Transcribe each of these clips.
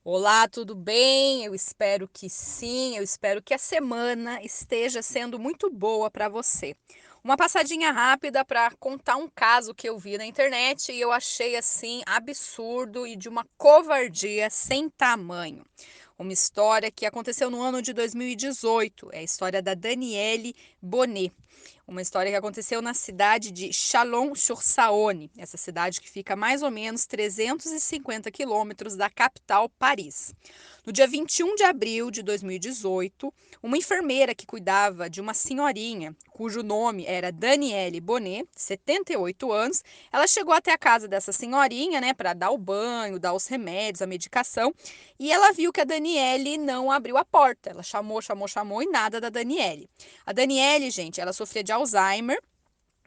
Olá, tudo bem? Eu espero que sim, eu espero que a semana esteja sendo muito boa para você. Uma passadinha rápida para contar um caso que eu vi na internet e eu achei assim absurdo e de uma covardia sem tamanho. Uma história que aconteceu no ano de 2018, é a história da Daniele Bonet. Uma história que aconteceu na cidade de Chalon-sur-Saône, essa cidade que fica a mais ou menos 350 quilômetros da capital, Paris. No dia 21 de abril de 2018, uma enfermeira que cuidava de uma senhorinha, cujo nome era Daniele Bonet, 78 anos, ela chegou até a casa dessa senhorinha, né, para dar o banho, dar os remédios, a medicação, e ela viu que a Daniele não abriu a porta. Ela chamou, chamou, chamou e nada da Daniele. A Daniele, gente, ela sofria de Alzheimer.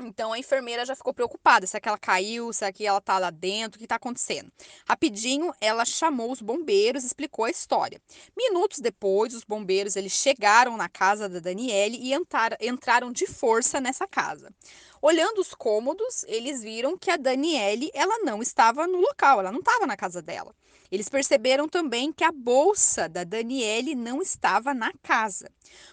Então a enfermeira já ficou preocupada, será que ela caiu, será que ela tá lá dentro, o que tá acontecendo? Rapidinho, ela chamou os bombeiros, e explicou a história. Minutos depois, os bombeiros eles chegaram na casa da Daniele e entraram de força nessa casa. Olhando os cômodos, eles viram que a Daniele ela não estava no local, ela não estava na casa dela. Eles perceberam também que a bolsa da Daniele não estava na casa.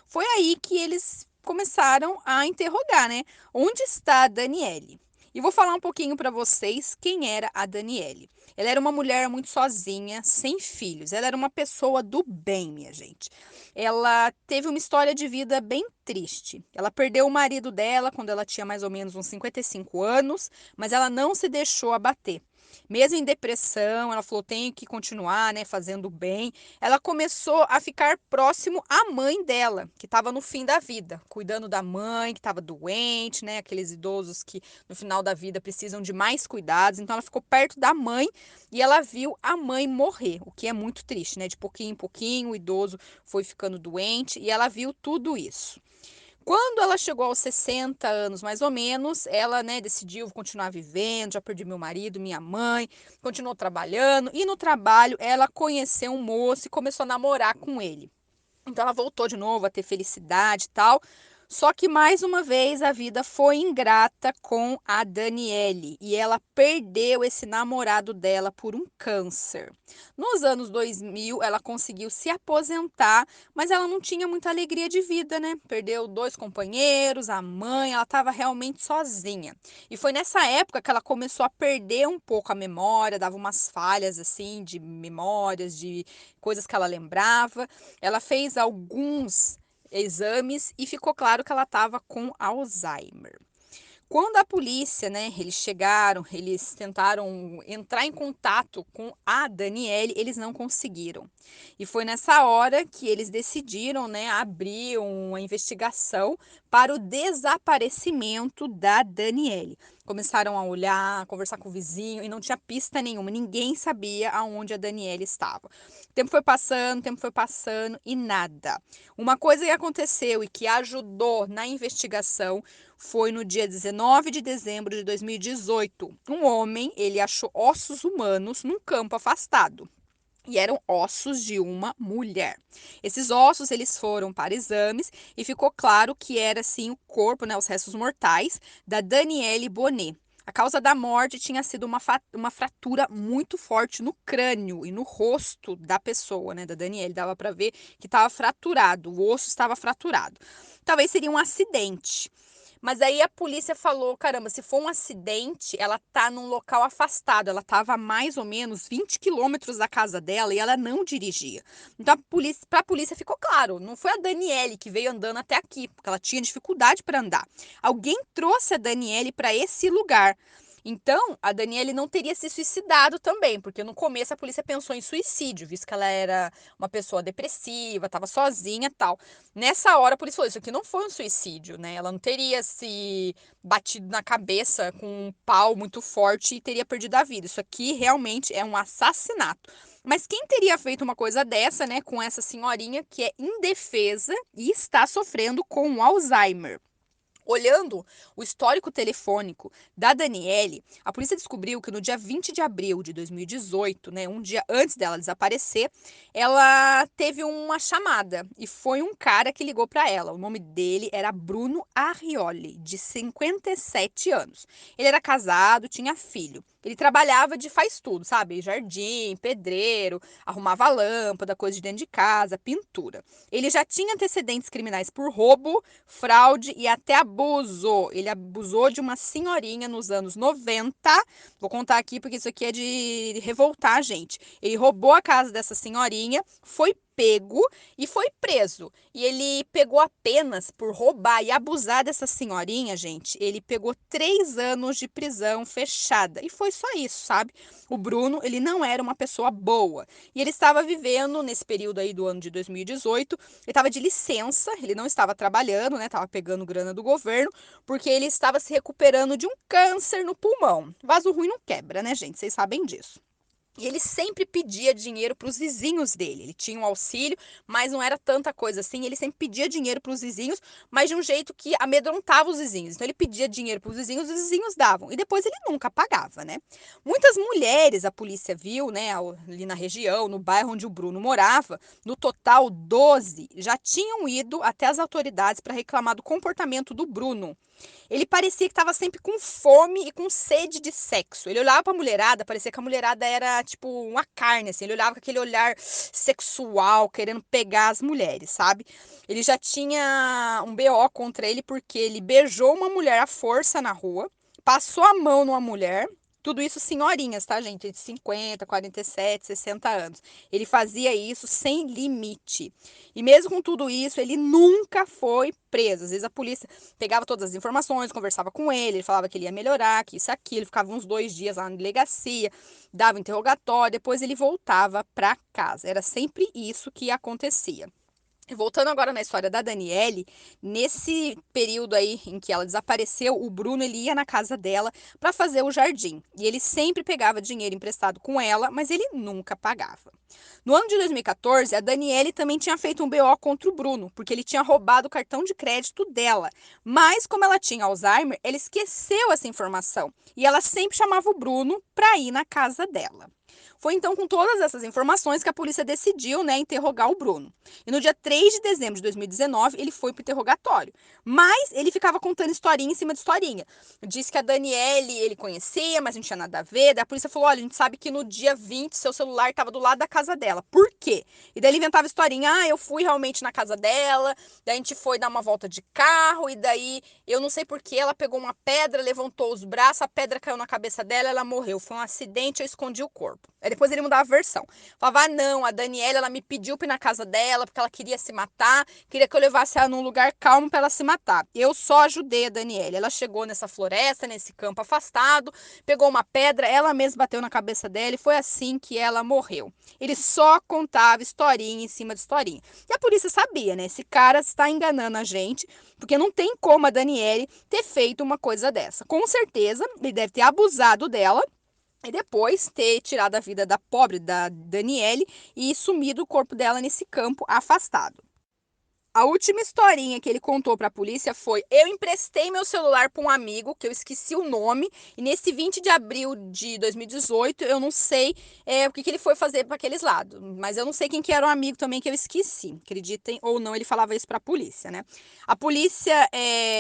Foi aí que eles começaram a interrogar, né? Onde está a Daniele? E vou falar um pouquinho para vocês quem era a Daniele. Ela era uma mulher muito sozinha, sem filhos. Ela era uma pessoa do bem, minha gente. Ela teve uma história de vida bem triste. Ela perdeu o marido dela quando ela tinha mais ou menos uns 55 anos, mas ela não se deixou abater. Mesmo em depressão, ela falou: tenho que continuar, né, fazendo bem. Ela começou a ficar próximo à mãe dela, que estava no fim da vida, cuidando da mãe, que estava doente, né, aqueles idosos que no final da vida precisam de mais cuidados. Então ela ficou perto da mãe e ela viu a mãe morrer, o que é muito triste, né? De pouquinho em pouquinho, o idoso foi ficando doente e ela viu tudo isso. Quando ela chegou aos 60 anos, mais ou menos, ela, né, decidiu continuar vivendo, já perdi meu marido, minha mãe, continuou trabalhando, e no trabalho ela conheceu um moço e começou a namorar com ele. Então ela voltou de novo a ter felicidade e tal. Só que mais uma vez a vida foi ingrata com a Daniele e ela perdeu esse namorado dela por um câncer. Nos anos 2000 ela conseguiu se aposentar, mas ela não tinha muita alegria de vida, né? Perdeu dois companheiros, a mãe, ela estava realmente sozinha. E foi nessa época que ela começou a perder um pouco a memória, dava umas falhas assim de memórias, de coisas que ela lembrava. Ela fez alguns exames e ficou claro que ela estava com Alzheimer. Quando a polícia, né, eles chegaram, eles tentaram entrar em contato com a Daniele, eles não conseguiram. E foi nessa hora que eles decidiram, né, abrir uma investigação para o desaparecimento da Daniele. Começaram a olhar, a conversar com o vizinho e não tinha pista nenhuma, ninguém sabia aonde a Daniele estava. O tempo foi passando e nada. Uma coisa que aconteceu e que ajudou na investigação foi no dia 19 de dezembro de 2018. Um homem, ele achou ossos humanos num campo afastado. E eram ossos de uma mulher. Esses ossos eles foram para exames e ficou claro que era sim o corpo, né, os restos mortais da Daniele Bonet. A causa da morte tinha sido uma fratura muito forte no crânio e no rosto da pessoa, né, da Daniele. Dava para ver que estava fraturado, o osso estava fraturado. Talvez seria um acidente. Mas aí a polícia falou, caramba, se for um acidente, ela tá num local afastado, ela tava a mais ou menos 20 quilômetros da casa dela e ela não dirigia. Então para a polícia ficou claro, não foi a Daniele que veio andando até aqui, porque ela tinha dificuldade para andar. Alguém trouxe a Daniele para esse lugar. Então, a Daniele não teria se suicidado também, porque no começo a polícia pensou em suicídio, visto que ela era uma pessoa depressiva, estava sozinha e tal. Nessa hora, a polícia falou: isso aqui não foi um suicídio, né? Ela não teria se batido na cabeça com um pau muito forte e teria perdido a vida. Isso aqui realmente é um assassinato. Mas quem teria feito uma coisa dessa, né, com essa senhorinha que é indefesa e está sofrendo com Alzheimer? Olhando o histórico telefônico da Daniele, a polícia descobriu que no dia 20 de abril de 2018, né, um dia antes dela desaparecer, ela teve uma chamada e foi um cara que ligou para ela. O nome dele era Bruno Arrioli, de 57 anos. Ele era casado, tinha filho. Ele trabalhava de faz tudo, sabe? Jardim, pedreiro, arrumava lâmpada, coisa de dentro de casa, pintura. Ele já tinha antecedentes criminais por roubo, fraude e até abuso. Ele abusou de uma senhorinha nos anos 90. Vou contar aqui porque isso aqui é de revoltar a gente. Ele roubou a casa dessa senhorinha, foi pego e foi preso. E ele pegou apenas por roubar e abusar dessa senhorinha, gente. Ele pegou 3 anos de prisão fechada. E foi só isso, sabe? O Bruno, ele não era uma pessoa boa. E ele estava vivendo nesse período aí do ano de 2018. Ele estava de licença, ele não estava trabalhando, né? Estava pegando grana do governo, porque ele estava se recuperando de um câncer no pulmão. Vaso ruim não quebra, né, gente? Vocês sabem disso. E ele sempre pedia dinheiro para os vizinhos dele. Ele tinha um auxílio, mas não era tanta coisa assim. Ele sempre pedia dinheiro para os vizinhos, mas de um jeito que amedrontava os vizinhos. Então ele pedia dinheiro para os vizinhos davam. E depois ele nunca pagava, né? Muitas mulheres a polícia viu, né, ali na região, no bairro onde o Bruno morava, no total 12, já tinham ido até as autoridades para reclamar do comportamento do Bruno. Ele parecia que estava sempre com fome e com sede de sexo. Ele olhava para a mulherada, parecia que a mulherada era tipo uma carne, assim. Ele olhava com aquele olhar sexual, querendo pegar as mulheres, sabe? Ele já tinha um BO contra ele porque ele beijou uma mulher à força na rua, passou a mão numa mulher. Tudo isso senhorinhas, tá, gente? De 50, 47, 60 anos. Ele fazia isso sem limite. E mesmo com tudo isso, ele nunca foi preso. Às vezes a polícia pegava todas as informações, conversava com ele falava que ele ia melhorar, que isso, aquilo. Ficava uns 2 dias lá na delegacia, dava interrogatório, depois ele voltava para casa. Era sempre isso que acontecia. Voltando agora na história da Daniele, nesse período aí em que ela desapareceu, o Bruno ele ia na casa dela para fazer o jardim. E ele sempre pegava dinheiro emprestado com ela, mas ele nunca pagava. No ano de 2014, a Daniele também tinha feito um BO contra o Bruno, porque ele tinha roubado o cartão de crédito dela. Mas, como ela tinha Alzheimer, ela esqueceu essa informação. E ela sempre chamava o Bruno para ir na casa dela. Foi então com todas essas informações que a polícia decidiu, né, interrogar o Bruno. E no dia 3 de dezembro de 2019, ele foi para o interrogatório. Mas ele ficava contando historinha em cima de historinha. Disse que a Daniele ele conhecia, mas não tinha nada a ver. Daí a polícia falou: olha, a gente sabe que no dia 20 seu celular estava do lado da casa dela. Por quê? E daí ele inventava historinha: ah, eu fui realmente na casa dela, daí a gente foi dar uma volta de carro, e daí eu não sei por que ela pegou uma pedra, levantou os braços, a pedra caiu na cabeça dela, ela morreu. Foi um acidente, eu escondi o corpo. Aí depois ele mudava a versão. Falava: ah, não, a Daniela, ela me pediu pra ir na casa dela porque ela queria se matar, queria que eu levasse ela num lugar calmo para ela se matar. Eu só ajudei a Daniela. Ela chegou nessa floresta, nesse campo afastado, pegou uma pedra, ela mesma bateu na cabeça dela e foi assim que ela morreu. Ele só contava historinha em cima de historinha. E a polícia sabia, né? Esse cara está enganando a gente, porque não tem como a Daniele ter feito uma coisa dessa. Com certeza, ele deve ter abusado dela e depois ter tirado a vida da pobre da Daniele e sumido o corpo dela nesse campo afastado. A última historinha que ele contou para a polícia foi: eu emprestei meu celular para um amigo, que eu esqueci o nome, e nesse 20 de abril de 2018, eu não sei o que ele foi fazer para aqueles lados, mas eu não sei quem que era o amigo também que eu esqueci. Acreditem ou não, ele falava isso para a polícia, né? A polícia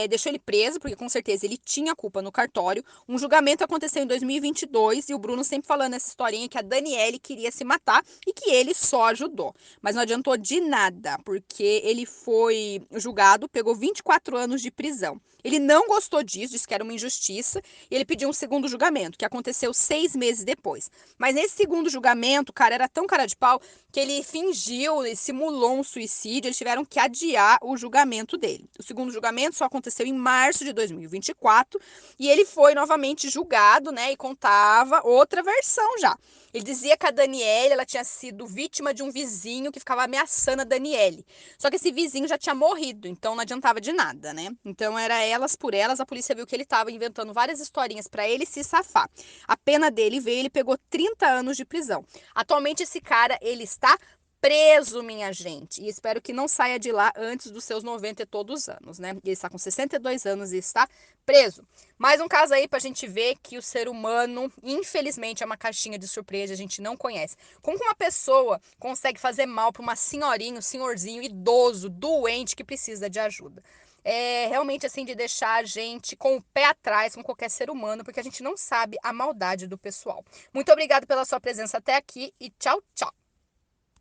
deixou ele preso, porque com certeza ele tinha culpa no cartório. Um julgamento aconteceu em 2022 e o Bruno sempre falando essa historinha que a Daniele queria se matar e que ele só ajudou. Mas não adiantou de nada, porque ele foi julgado, pegou 24 anos de prisão. Ele não gostou disso, disse que era uma injustiça, e ele pediu um segundo julgamento, que aconteceu 6 meses depois. Mas nesse segundo julgamento, o cara era tão cara de pau que ele fingiu, ele simulou um suicídio, eles tiveram que adiar o julgamento dele. O segundo julgamento só aconteceu em março de 2024, e ele foi novamente julgado, né, e contava outra versão já. Ele dizia que a Daniele, ela tinha sido vítima de um vizinho que ficava ameaçando a Daniele. Só que esse vizinho já tinha morrido, então não adiantava de nada, né? Então era elas por elas, a polícia viu que ele estava inventando várias historinhas para ele se safar. A pena dele veio, ele pegou 30 anos de prisão. Atualmente esse cara, ele está preso, minha gente. E espero que não saia de lá antes dos seus 90 e todos os anos, né? Ele está com 62 anos e está preso. Mais um caso aí pra gente ver que o ser humano, infelizmente, é uma caixinha de surpresa, a gente não conhece. Como que uma pessoa consegue fazer mal pra uma senhorinha, um senhorzinho idoso, doente, que precisa de ajuda? é realmente assim de deixar a gente com o pé atrás com qualquer ser humano, porque a gente não sabe a maldade do pessoal. Muito obrigada pela sua presença até aqui e tchau, tchau.